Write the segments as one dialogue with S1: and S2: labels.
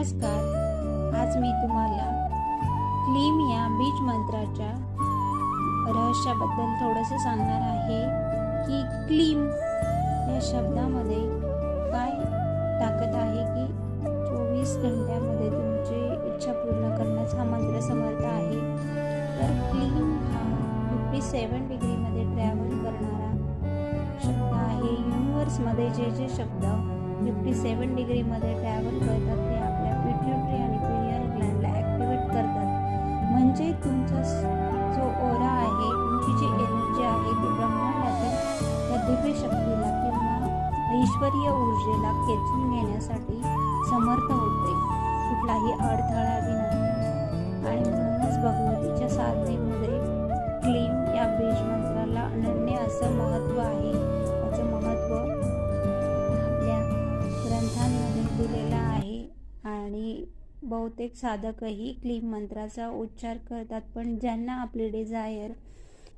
S1: नमस्कार. आज मी तुम्हाला क्लीम या बीज मंत्राच्या रहस्याबद्दल थोडंसं सांगणार आहे की क्लीम या शब्दामध्ये काय ताकद आहे की 24 घंट्यामध्ये तुमची इच्छा पूर्ण करण्याचा हा मंत्र समर्थ आहे. तर क्लीम हा 57 डिग्रीमध्ये ट्रॅव्हल करणारा शब्द आहे. युनिवर्समध्ये जे शब्द 57 डिग्रीमध्ये ट्रॅव्हल करतात ते आपल्या पिट्युटरी आणि पिनियल ग्लँडला ॲक्टिवेट करतात. म्हणजे तुमचा जो ओरा आहे, तुमची जी एनर्जी आहे ती ब्रह्मांडातील त्या दिव्य शक्तीला किंवा ईश्वरीय ऊर्जेला खेचून घेण्यासाठी समर्थ होते, कुठलाही अडथळा विना. आणि म्हणूनच भगवतीच्या साधनेमध्ये क्लीम या बीज मंत्राला अनन्य असं महत्त्व आहे. त्याचं महत्त्व आपल्या ग्रंथांमध्ये दिलेला आहे आणि बहुतेक साधकही क्लीम मंत्राचा उच्चार करतात. पण ज्यांना आपली डिझायर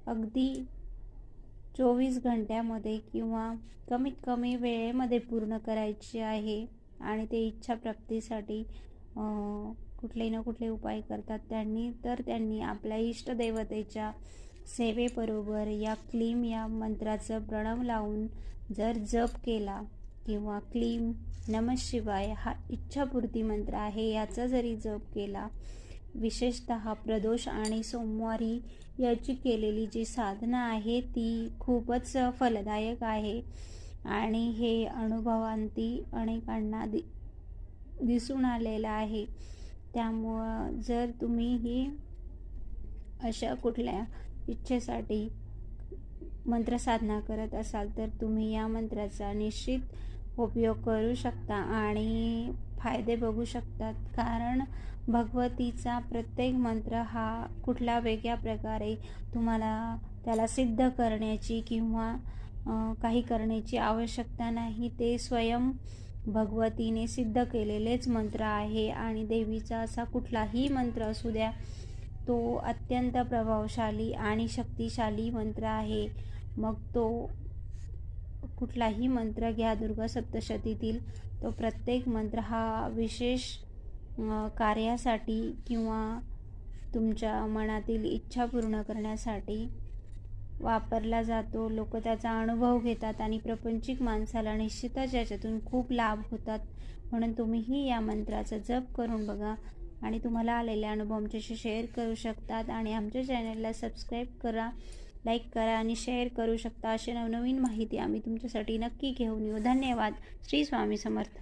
S1: अगदी 24 घंट्यामध्ये किंवा कमीत कमी वेळेमध्ये पूर्ण करायची आहे आणि ते इच्छाप्राप्तीसाठी कुठले ना कुठले उपाय करतात, त्यांनी आपल्या इष्टदेवतेच्या सेवेबरोबर या क्लीम या मंत्राचं प्रणव लावून जर जप केला किंवा क्लीम नमः शिवाय हा इच्छापूर्ती मंत्र आहे याचा जरी जप केला, विशेषतः प्रदोष आणि सोमवारी याची केलेली जी साधना आहे ती खूपच फलदायक आहे आणि हे अनुभवांती अनेकांना दिसून आलेलं आहे. त्यामुळं जर तुम्हीही अशा कुठल्या इच्छेसाठी मंत्रसाधना करत असाल तर तुम्ही या मंत्राचा निश्चित उपयोग करू शकता आणि फायदे बघू शकतात. कारण भगवतीचा प्रत्येक मंत्र हा कुठल्या वेगळ्या प्रकारे तुम्हाला त्याला सिद्ध करण्याची किंवा काही करण्याची आवश्यकता नाही. ते स्वयं भगवतीने सिद्ध केलेलेच मंत्र आहे आणि देवीचा असा कुठलाही मंत्र असू द्या, तो अत्यंत प्रभावशाली आणि शक्तिशाली मंत्र आहे. मग तो कुठलाही मंत्र घ्या दुर्गा सप्तशतीतील, तो प्रत्येक मंत्र हा विशेष कार्यासाठी किंवा तुमच्या मनातील इच्छा पूर्ण करण्यासाठी वापरला जातो. लोक त्याचा अनुभव घेतात आणि प्रापंचिक माणसाला निश्चितच याच्यातून खूप लाभ होतात. म्हणून तुम्हीही या मंत्राचा जप करून बघा आणि तुम्हाला आलेले अनुभव आमच्याशी शेअर करू शकतात. आणि आमच्या चॅनलला सबस्क्राईब करा, लाईक करा आणि शेअर करू शकता. अशी नवनवीन माहिती आम्ही तुमच्यासाठी नक्की घेऊन येऊ. धन्यवाद. श्री स्वामी समर्थ.